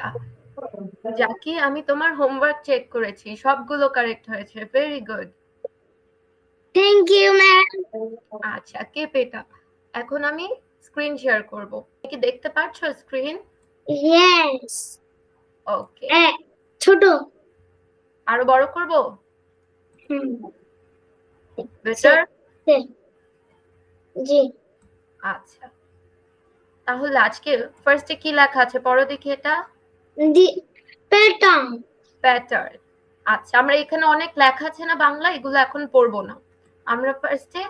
আচ্ছা, জাকি, আমি তোমার হোমওয়ার্ক চেক করেছি, সবগুলো কারেক্ট হয়েছে। Very good. Thank you ma'am. আচ্ছা, কেপ এটা। এখন আমি স্ক্রিন শেয়ার করব। কি দেখতে পাচ্ছো স্ক্রিন? ইয়েস। ওকে। ছোট। আরো বড় করব? হুম। বেটার? জি। আচ্ছা, তাহলে আজকে ফার্স্টে কি লেখা আছে পড়ো দেখি এটা। দি প্যাটার্ন। প্যাটার্ন। আচ্ছা, আমরা এখানে অনেক লেখা আছে না বাংলা, এগুলো এখন পড়বো না। আমরা ফার্স্টে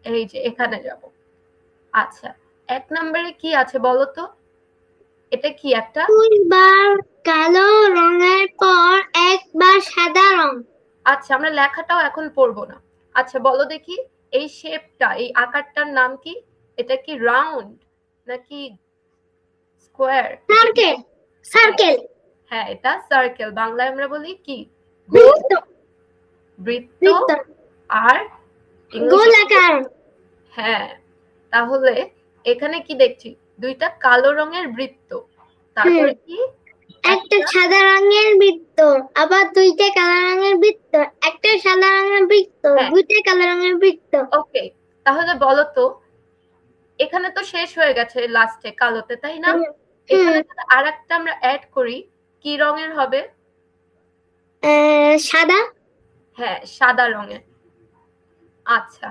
এই যে এখানে যাব। আচ্ছা, ১ নম্বরে কি আছে বলো তো? এটা কি একটা? দুইবার কালো রঙের পর একবার সাদা রং। আচ্ছা, আমরা লেখাটাও এখন পড়বো না। আচ্ছা, বলো দেখি এই শেপটা, এই আকারটার নাম কি? এটা কি রাউন্ড নাকি স্কোয়ার? সার্কেল। সার্কেল। হ্যাঁ, এটা সার্কেল। বাংলায় আমরা বলি কি? গোল। বৃত্ত। বৃত্ত। বৃত্ত। আর ইংলিশে গোলাকার। হ্যাঁ, তাহলে এখানে কি দেখছি? দুইটা কালো রঙের বৃত্ত, তারপরে কি একটা একটা সাদা রঙের বৃত্ত, আবার দুইটা কালো রঙের বৃত্ত, একটা সাদা রঙের বৃত্ত, হ্যাঁ, দুইটা কালো রঙের বৃত্ত। ওকে। তাহলে বলো তো, এখানে তো শেষ হয়ে গেছে লাস্টে কালোতে, তাই না? এখানে যদি আরেকটা আমরা অ্যাড করি, কি রঙের হবে? সাদা। হ্যাঁ, সাদা রঙের। আচ্ছা,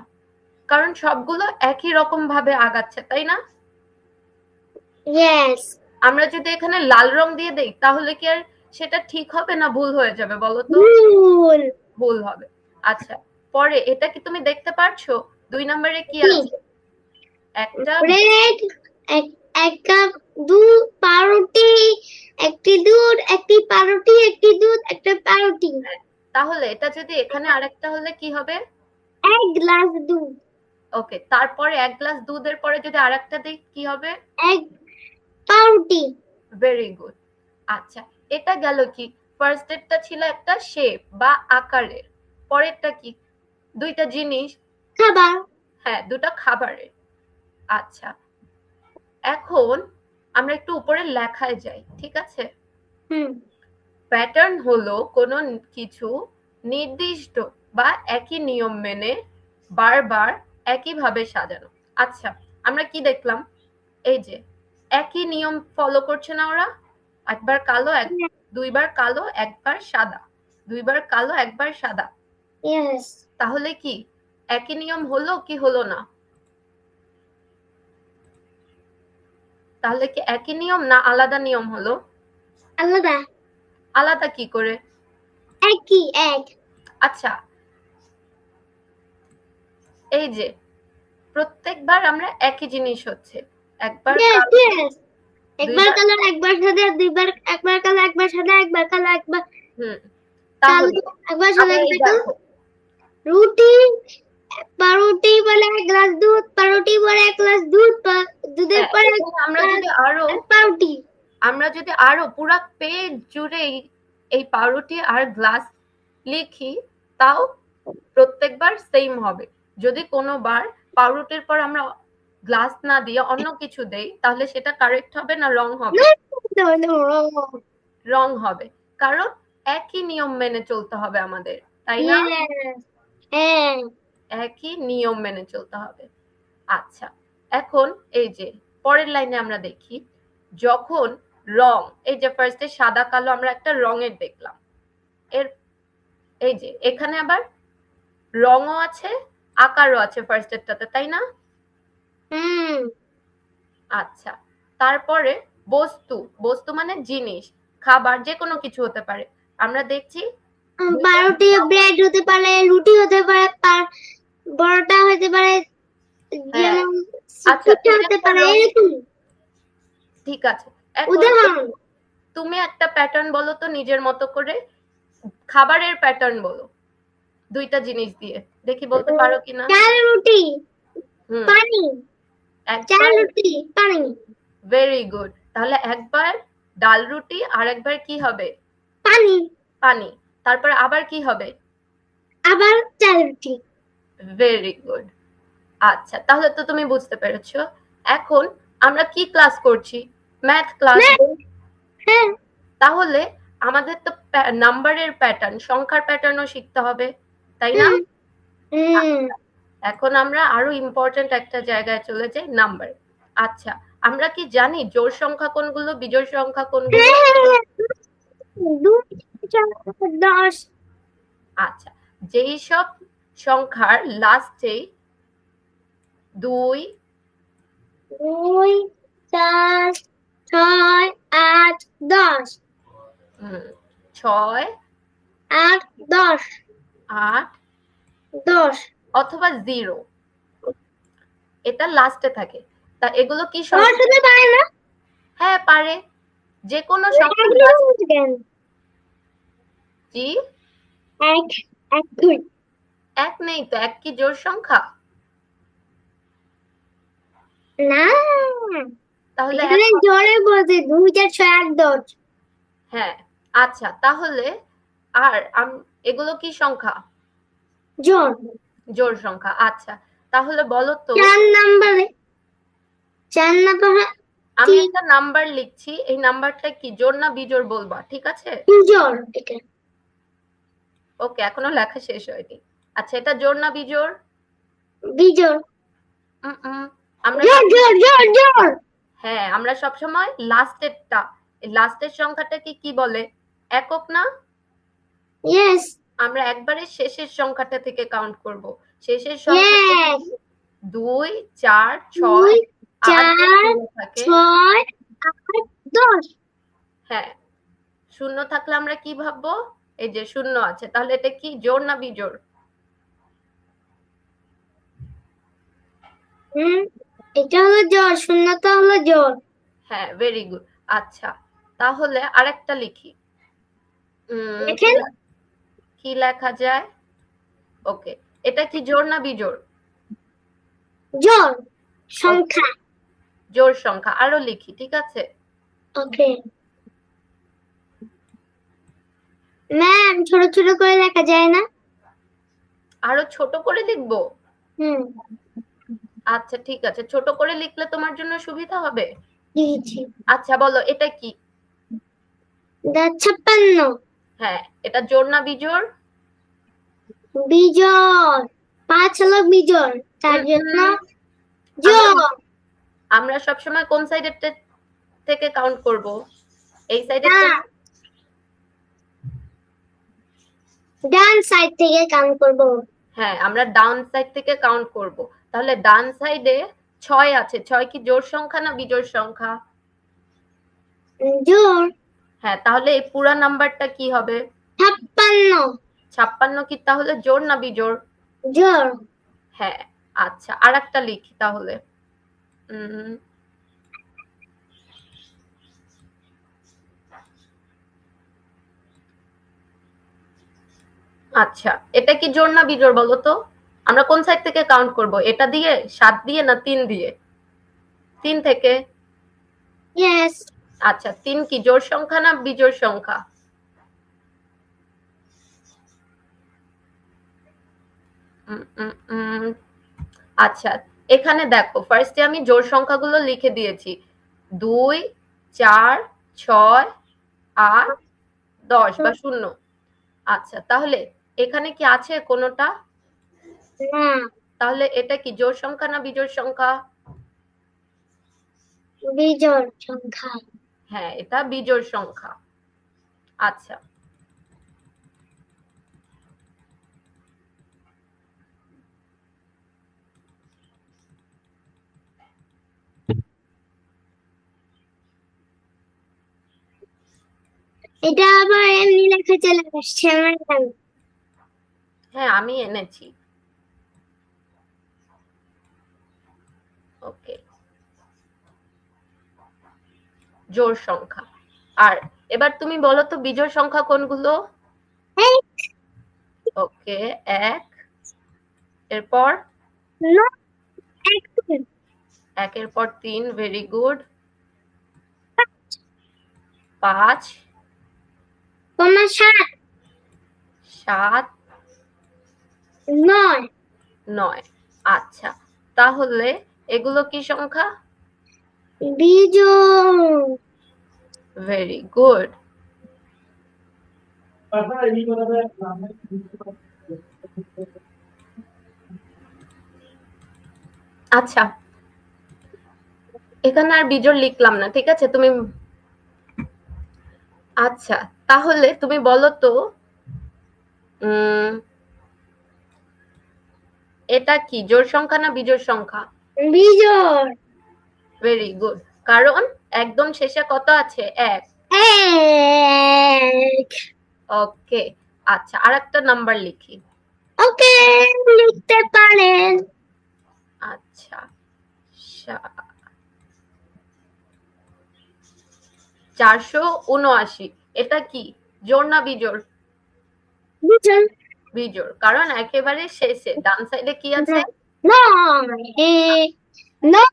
কারণ সবগুলো একই রকম ভাবে আগাচ্ছে, তাই না? ইয়েস। আমরা যদি এখানে লাল রং দিয়ে দেই, তাহলে কি আর সেটা ঠিক হবে না ভুল হয়ে যাবে বলো তো? ভুল। ভুল হবে। আচ্ছা, পরে এটা কি তুমি দেখতে পারছো? ২ নম্বরে কি আছে? একটা ব্রেড, এক কাপ দুধ, পাউরুটি, একটি দুধ, একটি পাউরুটি, একটি দুধ, একটা পাউরুটি। তাহলে এটা যদি এখানে আরেকটা হলে কি হবে? এক গ্লাস দুধ। ওকে, তারপরে ১ গ্লাস দুধের পরে যদি আরেকটা দেই কি হবে? এক পাউরুটি। Very good. আচ্ছা, এটা গেল কি? ফার্স্ট এরটা ছিল একটা শেপ বা আকারের। পরেরটা কি? ২ টা জিনিস। খাবার। হ্যাঁ, ২ টা খাবারের। আচ্ছা, এখন আমরা একটু উপরের লেখায় যাই, ঠিক আছে? প্যাটার্ন হলো কোনো কিছু নির্দিষ্ট বা একই নিয়ম মেনে বারবার একইভাবে সাজানো। আচ্ছা, আমরা কি দেখলাম? এই যে একই নিয়ম ফলো করছে না ওরা? একবার কালো, দুইবার কালো, একবার সাদা, দুইবার কালো, একবার সাদা। ইয়েস। তাহলে কি একই নিয়ম হলো কি হলো না? তাহলে কি একই নিয়ম না আলাদা নিয়ম হলো? আলাদা। আলাদা কি করে? একই। এক। আচ্ছা, এই যে প্রত্যেকবার আমরা একই জিনিস হচ্ছে, একবার কালো, একবার দুইবার কালো, একবার সাদা, দুইবার, একবার কালো, একবার সাদা, একবার কালো, একবার হুম, কালো, তাহলে একবার সাদা, আবার এই একবার কালো। দেখো, রুটি, পাউরুটি বলে এক গ্লাস দুধ, পাউরুটি বলে এক গ্লাস দুধ, দুধের হ্যাঁ, পরে এখানে পাউরুটি। আমরা যদি আরো পুরা পেজ জুড়েই এই পাউরুটি আর গ্লাস লিখি, তাও প্রত্যেকবার সেম হবে। যদি কোনোবার পাউরুটির পর আমরা গ্লাস না দিয়ে অন্য কিছু দেই, তাহলে সেটা কারেক্ট হবে না রং হবে? রং হবে, কারণ একই নিয়ম মেনে চলতে হবে আমাদের, তাই না? হ্যাঁ। একই নিয়ম মেনে চলতে হবে। আচ্ছা, এখন এই যে পরের লাইনে আমরা দেখি, যখন রং, এই যে ফার্স্টে সাদা কালো আমরা একটা রঙের দেখলাম, এর এই যে এখানে আবার রঙও আছে, আকারও আছে ফার্স্ট এরটাতে, তাই না? আচ্ছা, তারপরে বস্তু, বস্তু মানে জিনিস, খাবার, যে কোনো কিছু হতে পারে। আমরা দেখছি পাউরুটি ব্রেড হতে পারে, রুটি হতে পারে, পরোটা হতে পারে, হ্যাঁ, যেমন আচ্ছা, পিঠা হতে পারে, এরকম। ঠিক আছে। এখন উদাহরণ। তুমি একটা প্যাটার্ন বলো তো নিজের মতো করে, খাবারের প্যাটার্ন বলো ২ টা জিনিস দিয়ে, দেখি বলতে পারো কিনা। চাল রুটি হুম, পানি। চাল একবার রুটি পানি। Very good. তাহলে একবার ডাল রুটি আর একবার কি হবে? পানি। পানি। তারপর আবার কি হবে? আবার চাল রুটি। Very good. আচ্ছা, তাহলে তো তুমি বুঝতে পেরেছো। এখন আমরা কি ক্লাস করছি? Math class. হ্যাঁ। তাহলে আমাদের তো নাম্বারের প্যাটার্ন, সংখ্যার প্যাটার্নও শিখতে হবে, তাই না? হুম এখন আমরা আরো ইম্পর্টেন্ট একটা জায়গায় চলে যাই, নাম্বার। আচ্ছা, আমরা কি জানি জোড় সংখ্যা কোনগুলো, বিজোড় সংখ্যা কোনগুলো? হ্যাঁ, 2 4 10 আচ্ছা, যেই সব সংখ্যার লাস্টে 2, 2 4 6 8 10 6, 8 10 8 10 অথবা 0, এটা লাস্টে থাকে। তা এগুলো কি আমার সংখ্যা? সাথে পারে না। হ্যাঁ পারে, যে কোনো সংখ্যা একই রকম কেন? জি, এক এক দুই এক নেই তো, এক কি জোড় সংখ্যা? না, তাহলে এখানে জোরে বলছে 2 4 6 8 10 হ্যাঁ, আচ্ছা তাহলে আর এগুলো কি সংখ্যা? জোর জোড় সংখ্যা। আচ্ছা, তাহলে বলো তো, 4 নাম্বারে 4 নাম্বারে আমি একটা নাম্বার লিখছি, এই নাম্বারটা কি জোড় না বিজোড় বলবা, ঠিক আছে? জোর এটা ওকে, এখনো লেখা শেষ হয়নি। আচ্ছা, এটা জোড় না বিজোড়? বিজোর আমরা জোর জোর জোর জোর হ্যাঁ, আমরা সবসময় লাস্টেরটা, লাস্টের সংখ্যাটাকে কি বলে, একক না? ইয়েস আমরা একবারে শেষের সংখ্যাটা থেকে কাউন্ট করব। শেষের সংখ্যা ইয়েস 2 4 2 6 8 4 থাকে। 6 8 10 হ্যাঁ, শূন্য থাকলে আমরা কি ভাববো, এই যে শূন্য আছে, তাহলে এটা কি জোড় না বিজোড়? এটা হলো জোর, শূন্যটা হলো জোর। হ্যাঁ, ভেরি গুড। আচ্ছা, তাহলে আরেকটা লিখি। দেখেন কি লেখা যায়? ওকে, এটা কি জোড় না বিজোড়? জোর সংখ্যা। জোড় সংখ্যা। আরো লিখি, ঠিক আছে? ওকে ম্যাম, ছোট ছোট করে লেখা যায় না? আরো ছোট করে লিখবো? হুম আচ্ছা ঠিক আছে, ছোট করে লিখলে তোমার জন্য সুবিধা হবে। লিখেছি। আচ্ছা বলো, এটা কি? 56 হ্যাঁ, এটা জোড় না বিজোড়? বিজোড়, 5 হলো বিজোড়, তার জন্য আমরা জোর। আমরা সবসময় কোন সাইডের থেকে কাউন্ট করব? এই সাইডের না, থেকে? ডান সাইড থেকে কাউন্ট করব। হ্যাঁ, আমরা ডাউন সাইড থেকে কাউন্ট করব। তাহলে ডান সাইডে 6 আছে, 6 কি জোড় সংখ্যা না বিজোড় সংখ্যা? জোর। হ্যাঁ, তাহলে এই পুরো নাম্বারটা কি হবে? 56 56 কি তাহলে জোড় না বিজোড়? জোর। হ্যাঁ। আচ্ছা, আরেকটা লিখি তাহলে। আচ্ছা, এটা কি জোড় না বিজোড় বলো তো? আমরা কোন সাইড থেকে কাউন্ট করব, এটা দিয়ে, 7 দিয়ে না 3 দিয়ে? 3 থেকে। ইয়েস আচ্ছা, 3 কি জোড় সংখ্যা না বিজোড় সংখ্যা? আচ্ছা, এখানে দেখো, ফার্স্টে আমি জোড় সংখ্যাগুলো লিখে দিয়েছি, 2 4 6 8 10 বা 0। আচ্ছা, তাহলে এখানে কি আছে কোনোটা? না, তাহলে এটা কি জোড় সংখ্যা না বিজোড় সংখ্যা? বিজোড় সংখ্যা। হ্যাঁ, এটা বিজোড় সংখ্যা। আচ্ছা, এটা আবার এমনি লেখা চলে আসছে আমার জানা। হ্যাঁ আমি এনেছি। ওকে, জোড় সংখ্যা। আর এবার তুমি বলো তো বিজোড় সংখ্যা কোনগুলো? ওকে, 1, এরপর না, এক 1-এর পর 3, ভেরি গুড। 5, 7 7, 9 9। আচ্ছা, তাহলে এগুলো কি সংখ্যা? বিজোড়। Very good. আচ্ছা, এখানে আর বিজোড় লিখলাম না, ঠিক আছে? তুমি আচ্ছা, তাহলে তুমি বলো তো এটা কি জোড় সংখ্যা না বিজোড় সংখ্যা? বিজোড়। ভেরি গুড, কারণ একদম শেষে কত আছে? এক। এক। ওকে, আচ্ছা, আর একটা নাম্বার লিখি। ওকে, লিখতে পারেন। আচ্ছা, 479। এটা কি জোড় না বিজোড়? বিজোড়। বিজোড়, কারণ একেবারে শেষে ডান সাইডে কি আছে? নয়। নয়।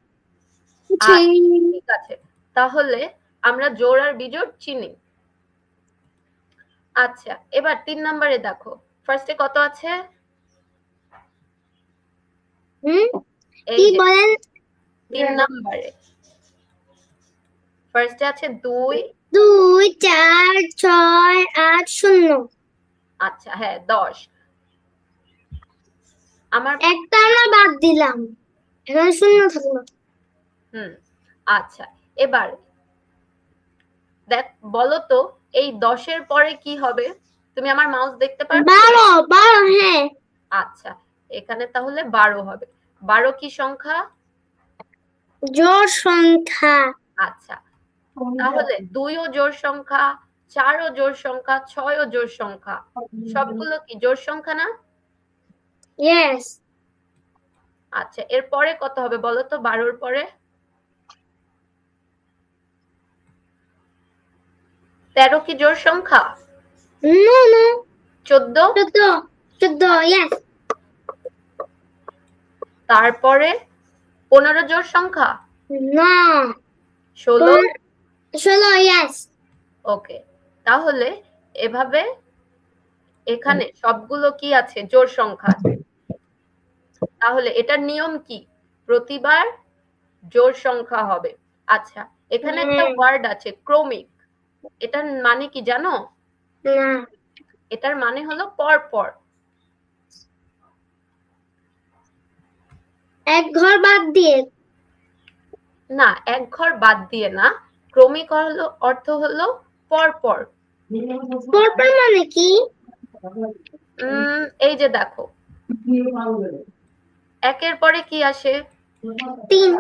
ঠিক আছে, তাহলে আমরা জোড় আর বিজোড় চিনি। আচ্ছা, এবার 3 নম্বরে দেখো, ফার্স্টে কত আছে? এই কি যে বলেন? 3 নম্বরে ফার্স্টে আছে 2। 2, 4, 6, 8, 0। আচ্ছা, হ্যাঁ, 10। আমার একটা আমরা বাদ দিলাম, এখানে 0 থাকলো। আচ্ছা, এবার দেখ, বলো তো এই 10-এর পরে কি হবে? তুমি আমার মাউস দেখতে পারছো? 12। 12, হ্যাঁ। আচ্ছা, এখানে তাহলে 12 হবে। 12 কি সংখ্যা? জোড় সংখ্যা। আচ্ছা, তাহলে 2 ও জোড় সংখ্যা, 4 ও জোড় সংখ্যা, 6 ও জোড় সংখ্যা, সবগুলো কি জোড় সংখ্যা না? ইয়েস। আচ্ছা, এর পরে কত হবে বলো তো? 12-র পরে 13 কি জোড় সংখ্যা? No no. 14। 14। 14, ইয়েস। তারপরে 15 জোড় সংখ্যা? না। 16। 16, ইয়েস। ওকে, তাহলে এভাবে এখানে সবগুলো কি আছে? জোড় সংখ্যা আছে। তাহলে এটার নিয়ম কি? প্রতিবার জোড় সংখ্যা হবে। আচ্ছা, এখানে একটা ওয়ার্ড আছে ক্রমিক। এটার মানে কি জানো? না। এটার মানে হলো পর পর। এক ঘর বাদ দিয়ে। না, এক ঘর বাদ দিয়ে না, ক্রমিক হলো অর্থ হলো পর পর। পরপর মানে কি? এই যে দেখো, একের পরে কি আসে? 3।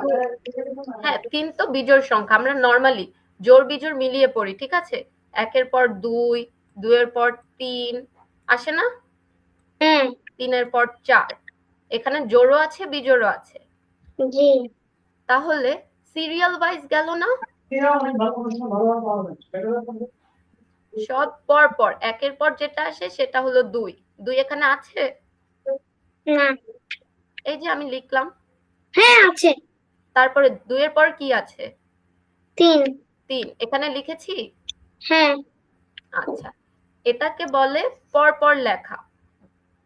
হ্যাঁ, 3 তো বিজোড় সংখ্যা, আমরা নরমালি জোড় বিজোড় মিলিয়ে পড়ি, ঠিক আছে? একের পর 2, 2 এর পর 3 আসে না? হ্যাঁ। 3 এর পর 4। এখানে জোড়ও আছে বিজোড়ও আছে। জি। তাহলে সিরিয়াল ওয়াইজ গেল না? সব পর পর, একের পর যেটা আসে সেটা হলো 2। 2 এখানে আছে? না। এই যে আমি লিখলাম। হ্যাঁ, আছে। তারপরে 2 এর পর কি আছে? 3। 3 এখানে লিখেছি। হ্যাঁ। আচ্ছা, এটাকে বলে পর পর লেখা।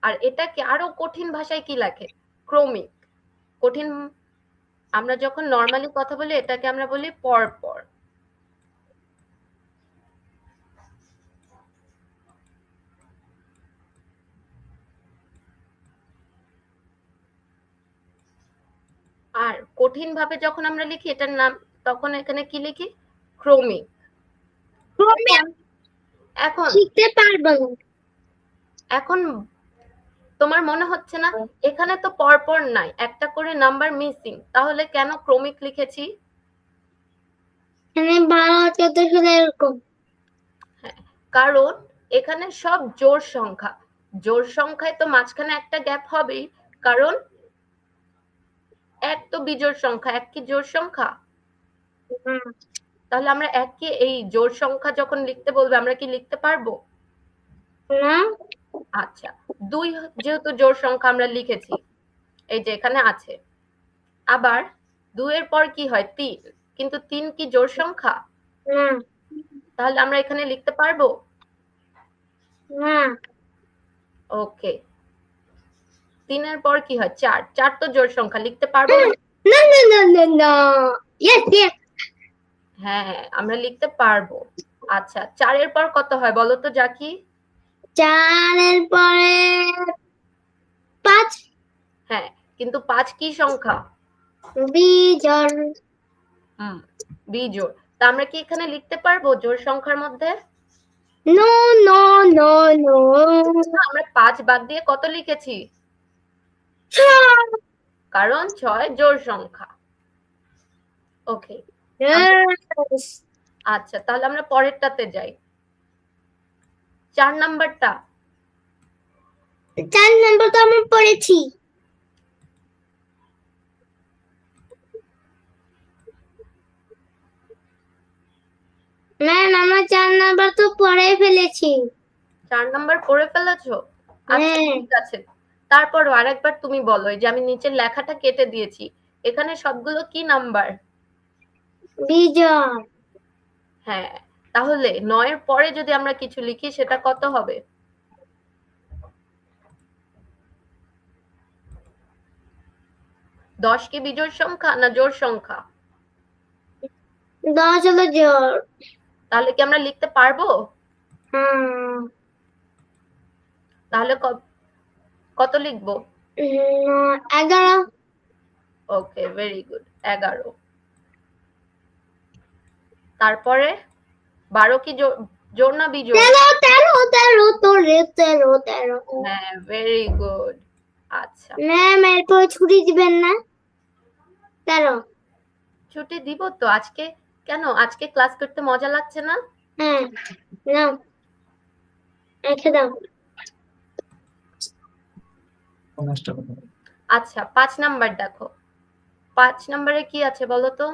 আর এটাকে আরো কঠিন ভাষায় কি লেখে? ক্রমিক। কঠিন, আমরা যখন নরমালি কথা বলি এটাকে আমরা বলি পর পর। আর কঠিন ভাবে যখন আমরা লিখি এটার নাম, তখন এখানে কি লিখি? ক্রমিক। এখন শিখতে পারবো না। এখন তোমার মনে হচ্ছে না এখানে তো পরপর নাই, একটা করে নাম্বার মিসিং, তাহলে কেন ক্রমিক লিখেছি? এখানে 12, 14, 16 এরকম। হ্যাঁ, কারণ এখানে সব জোড় সংখ্যা। জোড় সংখ্যায় তো মাঝখানে একটা গ্যাপ হবেই, কারণ এক তো বিজোড় সংখ্যা, এক কি জোড় সংখ্যা? তাহলে আমরা এককে এই জোড় সংখ্যা যখন লিখতে বলবে আমরা কি লিখতে পারবো? না। আচ্ছা, 2 যেহেতু জোড় সংখ্যা আমরা লিখেছি, এই যে এখানে আছে। আবার 2 এর পর কি হয়? 3, কিন্তু 3 কি জোড় সংখ্যা? না। তাহলে আমরা এখানে লিখতে পারবো? না। ওকে, 3 এর পর কি হয়? 4, 4 তো জোড় সংখ্যা, লিখতে পারবো না? না না না না না। Yes yes. হ্যাঁ, আমরা লিখতে পারবো। আচ্ছা, 4 এর পর কত হয় বলো তো জাকি? 4-এর পরে 5 হ্যাঁ, কিন্তু 5 কি সংখ্যা? বিজোড়। বিজোড়। তা আমরা কি এখানে লিখতে পারবো জোড় সংখ্যার মধ্যে? No no no no. আমরা 5 বাদ দিয়ে কত লিখেছি? কারণ 6 জোড় সংখ্যা। ওকে, Yes. আচ্ছা তাহলে আমরা পরেরটাতে যাই। 4 নাম্বারটা। 4 নম্বর তো আমি পড়েছি। ম্যাম আমার 4 নাম্বার তো পড়ে ফেলেছি। 4 নাম্বার পড়ে ফেলেছো? আচ্ছা হ্যাঁ। ঠিক আছে। তারপরও আরেকবার তুমি বলো, এই যে আমি নিচের লেখাটা কেটে দিয়েছি, এখানে সবগুলো কি নাম্বার? বিজোড়। হ্যাঁ, তাহলে 9 এর পরে যদি আমরা কিছু লিখি সেটা কত হবে? 10 কি বিজোড় সংখ্যা না জোড় সংখ্যা? 10 হলো জোড়। তাহলে কি আমরা লিখতে পারবো? হ্যাঁ। তাহলে কত লিখবো? 11। ওকে, ভেরি গুড, 11। তারপরে 12 কি জোড় না বিজোড়? 13। হ্যাঁ, ভেরি গুড। আচ্ছা, ম্যাম এরপর ছুটি দিবেন না? 13। ছুটি দিব তো আজকে। কেন, আজকে ক্লাস করতে মজা লাগছে না? হ্যাঁ, নাও রেখে দাও। আচ্ছা 5 নাম্বার দেখো। 5 নাম্বারে কি আছে বলো তো?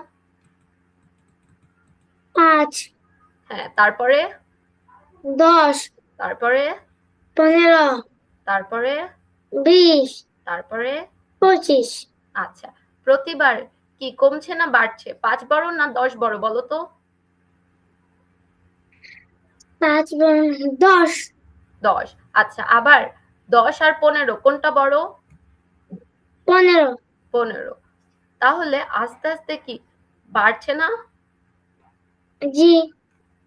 5, হ্যাঁ, তারপরে 10, তারপরে 15, তারপরে 20, তারপরে 25। আচ্ছা, প্রতিবার কি কমছে না বাড়ছে? 5 বড় না 10 বড় বলো তো? 5, 10। 10। আচ্ছা, আবার 10 আর 15 কোনটা বড়? 15। 15। তাহলে আস্তে আস্তে কি বাড়ছে না? জি।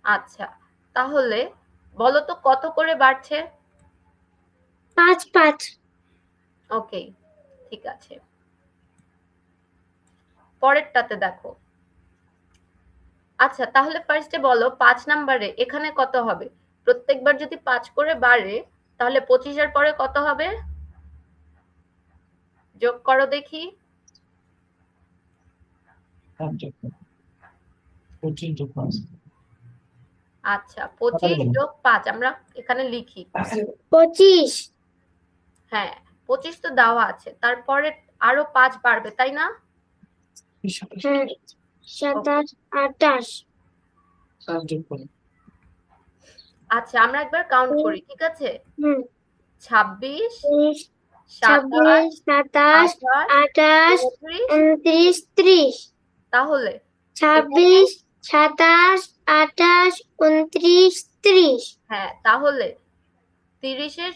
আচ্ছা, তাহলে বলো তো কত করে বাড়ছে? 5, 5। ওকে, ঠিক আছে। পরেরটাতে দেখো। আচ্ছা তাহলে ফার্স্টে বলো 5 নাম্বারে এখানে কত হবে? প্রত্যেকবার যদি 5 করে বাড়ে তাহলে 25 এর পরে কত হবে? যোগ করো দেখি। 25 যোগ 5। আচ্ছা 25 যোগ 5 আমরা এখানে লিখি। 25। হ্যাঁ, 25 তো দেওয়া আছে, তারপরে আরো 5 বাড়বে তাই না? হ্যাঁ, 27, 28। আচ্ছা আমরা একবার কাউন্ট করি, ঠিক আছে? হুম। 26, 26, 27, 27, 28, 29, 30। তাহলে 26, 27, 28, 29, 30। হ্যাঁ, তাহলে 30-এর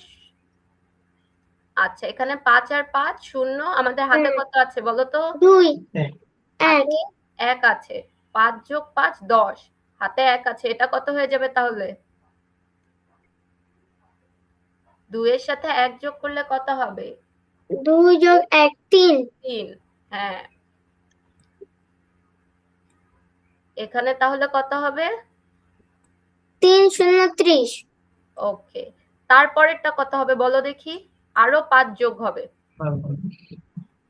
আচ্ছা এখানে 5 আর 5 শূন্য, আমাদের হাতে কত আছে বলো তো? 2, 1। হাতে 1 আছে। 5 যোগ 5 10, হাতে 1 আছে, এটা কত হয়ে যাবে তাহলে? 2 এর সাথে 1 যোগ করলে কত হবে? 2 যোগ 1, 3। 3। হ্যাঁ, এখানে তাহলে কত হবে? 3 শূন্য 30। ওকে, তারপরেরটা কত হবে বলো দেখি? আরো 5 যোগ হবে।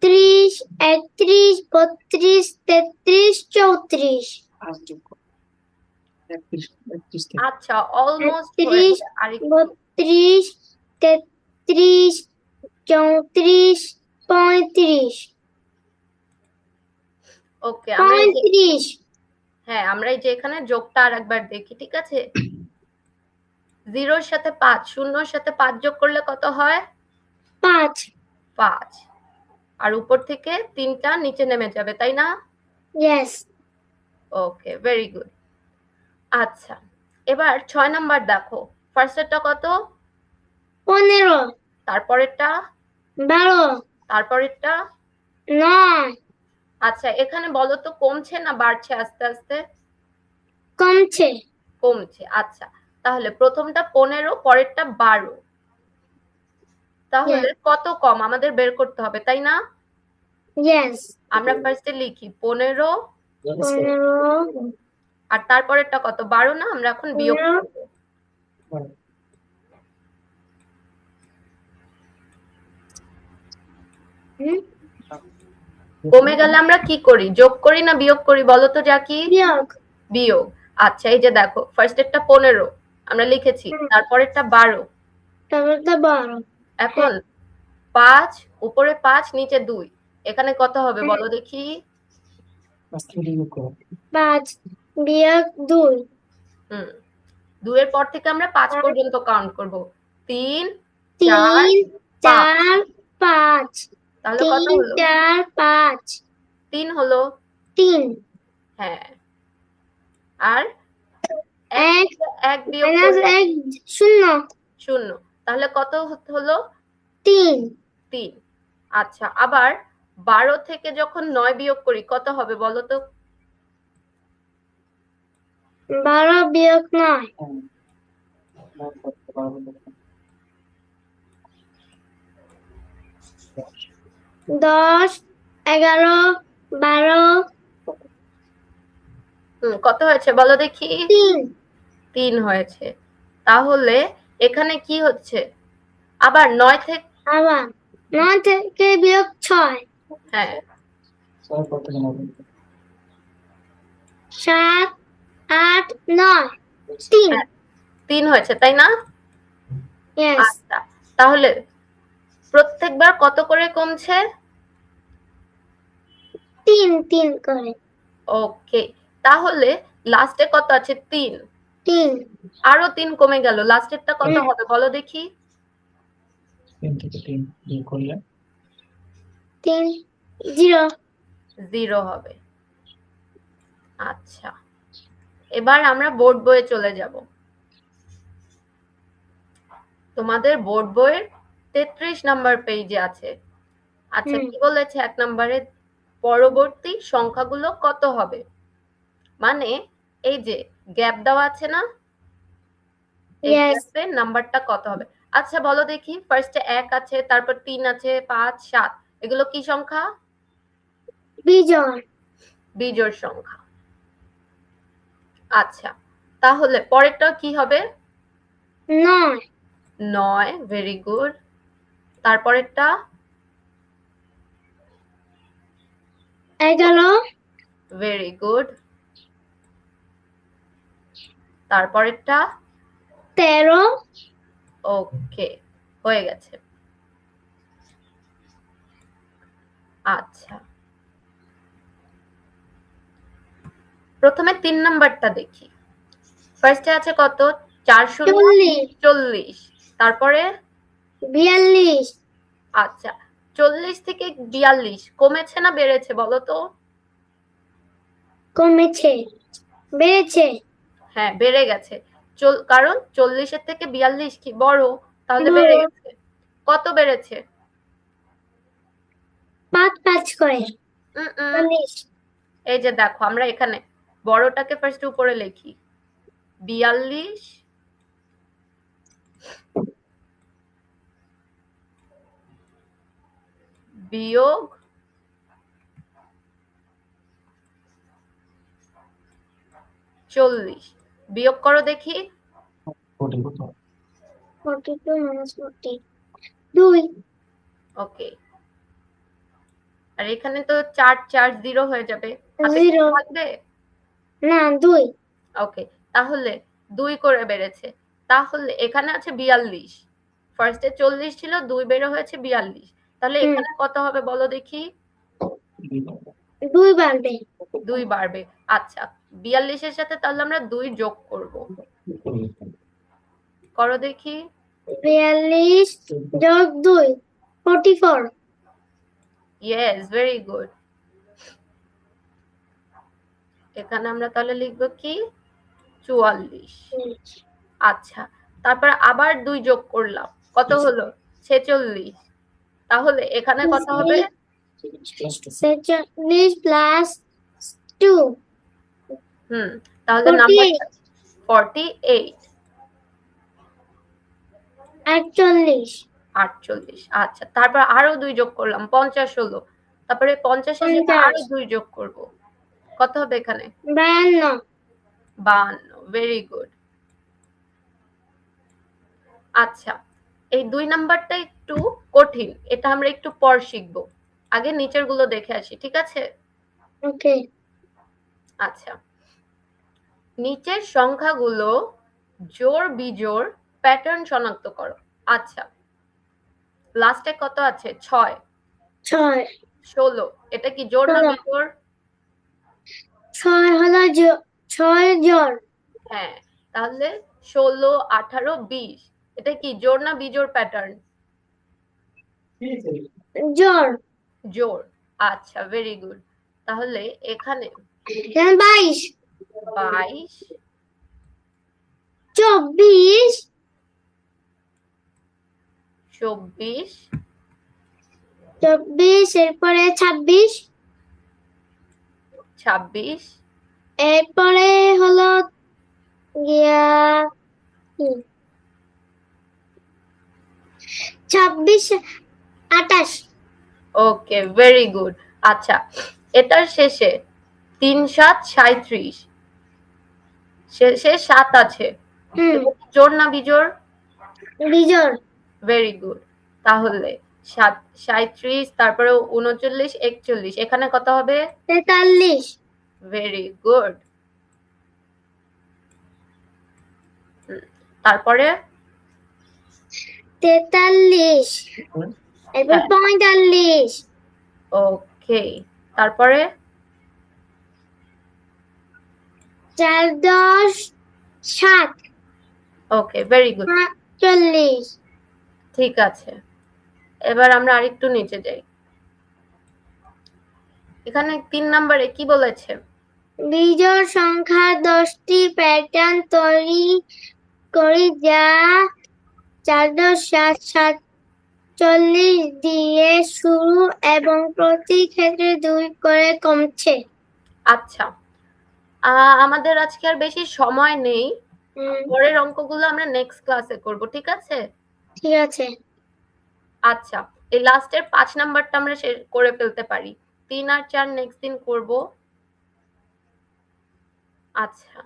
30, 31, 32, 33, 34। আচ্ছা অলমোস্ট 31, আরেকটু। 32, 33, 34, 35। ওকে, আমরা এই যে 35। হ্যাঁ আমরা এই যে এখানে যোগটা আর একবার দেখি, ঠিক আছে? 0-র সাথে 5, শূন্যর সাথে 5 যোগ করলে কত হয়? 5। 5। আর উপর থেকে 3টা নিচে নেমে যাবে তাই না? Yes. ওকে, ভেরি গুড। আচ্ছা, এবার 6 নাম্বার দেখো। ফার্স্টেরটা কত? 15, তারপরেরটা? 12, তারপরেরটা? 9। আচ্ছা এখানে বলো তো কমছে না বাড়ছে আস্তে আস্তে? কমছে। কমছে। আচ্ছা তাহলে প্রথমটা 15, পরেরটা 12। তাহলে কত কম আমাদের বের করতে হবে, তাই না? Yes. আমরা ফার্স্টে লিখি 15, 15, আর তারপরেরটা কত, 12 না? আমরা এখন বিয়োগ 15, করব। কমে গেলে আমরা কি করি, যোগ করি না বিয়োগ করি বলো তো জাকি? বিয়োগ। বিয়োগ। আচ্ছা, এই যে দেখো ফার্স্টেরটা 15 আমরা লিখেছি, তারপরেরটা 12, তারপরটা 12। এখন 5 উপরে 5 নিচে 2, এখানে কত হবে বলো দেখি? 5 বিয়োগ 2। 2 এর পর থেকে আমরা 5 পর্যন্ত কাউন্ট করব। 3, 3, 4, 4, 5। তাহলে কত 3, হলো? 4, 5। 3 হলো। 3। হ্যাঁ, আর 1 এক বিয়োগ মাইনাস করলে 1 0। 0, তাহলে কত হলো? 3। 3। আচ্ছা, আবার 12 থেকে যখন 9 বিয়োগ করি কত হবে বলো তো? 12 বিয়োগ 9। 10, 11, 12। কত হয়েছে বলো দেখি? 3। 3 হয়েছে। তাহলে এখানে কি হচ্ছে, আবার 9 থেকে, আবার 9 থেকে বিয়োগ 6। হ্যাঁ 7, 8, 9। 3। 3 হয়েছে, তাই না? Yes. আচ্ছা, তাহলে প্রত্যেকবার কত করে কমছে? 3 3 করে। ওকে, তাহলে লাস্টে কত আছে? 3। 3। আরো 3 কমে গেল, লাস্টেরটা কত হবে বলো দেখি? 3 থেকে 3 বিয়োগ করলে 3 0। 0 হবে। আচ্ছা, এবার আমরা বোর্ড বইয়ে চলে যাব। তোমাদের বোর্ড বইয়ের 33 নাম্বার পেজে আছে। আচ্ছা, কি বলেছে 1 নম্বরে, পরবর্তী সংখ্যাগুলো কত হবে? মানে এই যে গ্যাপ দেওয়া আছে না, এই গ্যাপে নাম্বারটা কত হবে? আচ্ছা বলো দেখি, ফার্স্টে 1 আছে, তারপর 3 আছে, 5, 7, এগুলো কি সংখ্যা? বিজোড়। বিজোড় সংখ্যা। আচ্ছা, তাহলে পরেরটা কি হবে? 9। 9, ভেরি গুড। তারপরেরটা 11। Very good. তারপরেরটা 13। ওকে, হয়ে গেছে। আচ্ছা, প্রথমে 3 নাম্বারটা দেখি। ফার্স্টে আছে কত? 4 শূন্য 40, তারপরে 42। আচ্ছা, 40 থেকে 42 কমেছে না বেড়েছে বলো তো? কমেছে। বেড়েছে। হ্যাঁ, বেড়ে গেছে, কারণ 40 এর থেকে 42 কি বড়, তাহলে বেড়ে গেছে। কত বেড়েছে? 5 5 করে। এই যে দেখো, আমরা এখানে বড়টাকে ফার্স্ট উপরে লিখি, 42 বিয়োগ 40, বিয়োগ করো দেখি। 42 minus 40 2। ওকে, আর এখানে তো 4 4 0 হয়ে যাবে, হাতে কি 0 থাকবে? না 2। ওকে, তাহলে 2 করে বেড়েছে। তাহলে এখানে আছে 42, ফার্স্টে 40 ছিল, 2 বেড়ে হয়েছে 42, তাহলে এখানে কত হবে বলো দেখি? 2 বাড়বে। 2 বাড়বে। আচ্ছা, 42 এর সাথে তাহলে আমরা 2 যোগ করব। করো দেখি। 42 যোগ 2 44। Yes, very good. এখানে আমরা তাহলে লিখবো কি? 44। আচ্ছা, তারপর আবার 2 যোগ করলাম, কত হলো? 46। তাহলে এখানে কত হবে? 46 প্লাস 2। তাহলে নাম্বারটা 48। 48 48। আচ্ছা, তারপর আরো 2 যোগ করলাম, 50 হলো। তারপরে 50 এর সাথে আরো 50 2 যোগ করব। কত হবে এখানে? 52 52। Very good. আচ্ছা, এই 2 নাম্বারটা একটু কঠিন। এটা আমরা একটু পর শিখব। আগে নিচের গুলো দেখে আসি, ঠিক আছে? ওকে আচ্ছা, নিচের সংখ্যাগুলো জোড় বিজোড় প্যাটার্ন শনাক্ত করো। আচ্ছা, লাস্টে কত আছে? 6, 6 16। এটা কি জোড় না 16 বিজোড়? 6 হলো 6 জোড় হ্যাঁ, তাহলে 16, 18, 20। এটা কি জোড় না বিজোড় প্যাটার্ন? জোড় জোড়। আচ্ছা, ভেরি গুড। তাহলে এখানে 22 22, 24 24, 24 এরপরে 26 26, এরপরে হলো গিয়া 26 28 ওকে, ভেরি গুড। আচ্ছা, এটার শেষে 3, 7, 37। শেষে 7 আছে। হুম এটা কি জোড় না বিজোড়? বিজোড় ভেরি গুড। তাহলে 37, তারপরে 39, 41। এখানে কত হবে? 43 ভেরি গুড। তারপরে 43 এরপর হ্যাঁ, 45 ওকে। তারপরে 4 10 7 ওকে, ভেরি গুড। 40 ঠিক আছে। এবার আমরা আরেকটু নিচে যাই। এখানে 3 নম্বরে কি বলেছে? বিজোড় সংখ্যার 10টি প্যাটার্ন তৈরি করি যা 4 10 7 47 দিয়ে শুরু এবং প্রতি ক্ষেত্রে 2 করে কমছে। আচ্ছা, আমাদের আজকে আর বেশি সময় নেই। পরের অঙ্কগুলো আমরা নেক্সট ক্লাসে করব, ঠিক আছে? ঠিক আছে আচ্ছা, এই লাস্টের 5 নাম্বারটা আমরা শেষ করে ফেলতে পারি। 3 আর 4 নেক্সট দিন করব। আচ্ছা,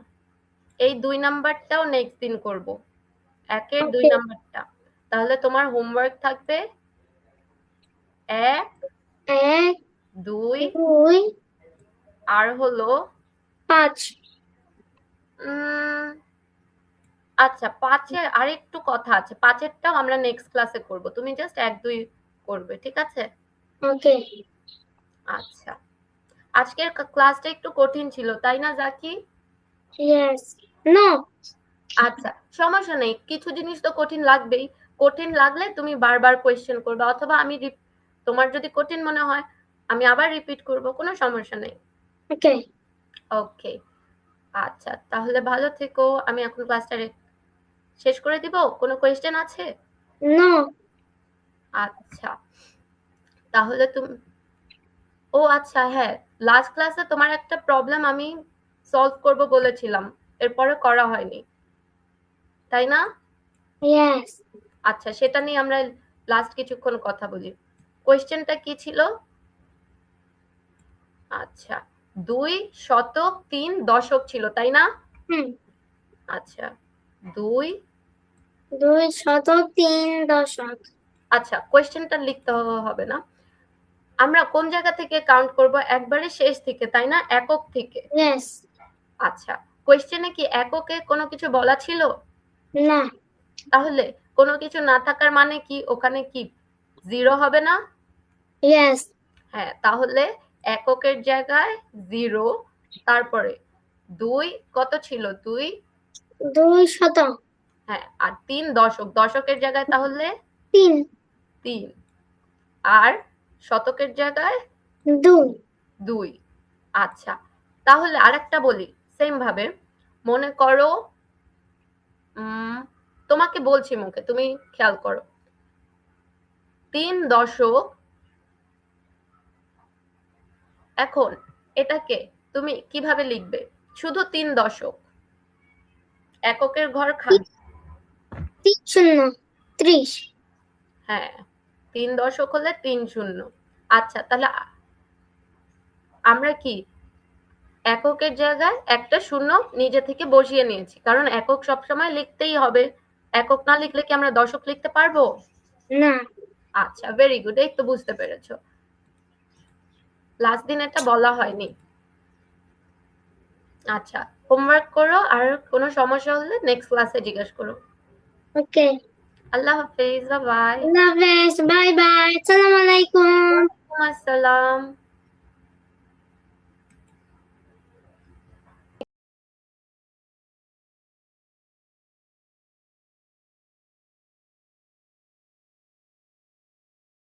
এই 2 নাম্বারটাও নেক্সট দিন করব। একের 2 ওকে নাম্বারটা। তাহলে তোমার হোমওয়ার্ক থাকবে 1, 1 2 2 আর হলো 5 উম আচ্ছা, 5 এর আরেকটু কথা আছে। 5 এরটাও আমরা নেক্সট ক্লাসে করব। তুমি জাস্ট 1, 2 করবে, ঠিক আছে? ওকে আচ্ছা, আজকের ক্লাসটা একটু কঠিন ছিল, তাই না জাকি? ইয়েস নো আচ্ছা, সমস্যা নেই। কিছু জিনিস তো কঠিন লাগবেই। কঠিন লাগলে তুমি বারবার কোয়েশ্চেন করবে, অথবা আমি তোমার যদি কঠিন মনে হয় আমি আবার রিপিট করব, কোনো সমস্যা নেই। ওকে ওকে। আচ্ছা, তাহলে ভালো থেকো। আমি এখন ক্লাসটা শেষ করে দিব। কোনো কোয়েশ্চেন আছে? নো আচ্ছা, তাহলে তুমি ও আচ্ছা, হ্যাঁ, লাস্ট ক্লাসে তোমার একটা প্রবলেম আমি সলভ করব বলেছিলাম, এরপরে করা হয়নি, তাই না? ইয়েস আচ্ছা, সেটা নিয়ে আমরা লাস্ট কিছুক্ষণ কথা বলি। কোয়েশ্চেনটা কি ছিল? আচ্ছা, 2 শতক 3 দশক ছিল, তাই না? হুম আচ্ছা, 2 2 শতক 3 দশক আচ্ছা, কোয়েশ্চেনটা লিখতে হবে না। আমরা কোন জায়গা থেকে কাউন্ট করব? একবারে শেষ থেকে, তাই না? একক থেকে। ইয়েস আচ্ছা, কোয়েশ্চেনে কি এককে কোনো কিছু বলা ছিল? না তাহলে কোনো কিছু না থাকার মানে কি ওখানে কি 0 হবে না? ইয়েস হ্যাঁ, তাহলে এককের জায়গায় 0, তারপরে 2 কত ছিল? 2, 2 শতক হ্যাঁ, আর 3 দশক। দশকের জায়গায় তাহলে 3 3, আর শতকের জায়গায় 2 2। আচ্ছা, তাহলে আরেকটা বলি সেম ভাবে। মনে করো তোমাকে বলছি মুখে, তুমি খেয়াল করো। 3 দশক, এখন এটাকে তুমি কিভাবে লিখবে? শুধু 3 দশক, এককের ঘর খালি। 3 শূন্য 30। হ্যাঁ, 3 দশক হলে 3 শূন্য। আচ্ছা, তাহলে আমরা কি এককের জায়গায় একটা শূন্য নিজে থেকে বসিয়ে নিয়েছি, কারণ একক সবসময় লিখতেই হবে। একক না লিখলে কি আমরা দশক লিখতে পারবো? না। আচ্ছা, ভেরি গুড, এই তো বুঝতে পেরেছো। লাস্ট দিন এটা বলা হয়নি। আচ্ছা, হোমওয়ার্ক করো, আর কোনো সমস্যা হলে নেক্সট ক্লাসে জিজ্ঞেস করো। ওকে। আল্লাহ হাফেজ, বাই বাই। আল্লাহ হাফেজ, বাই বাই, আসসালামু আলাইকুম। ওয়ালাইকুম আসসালাম।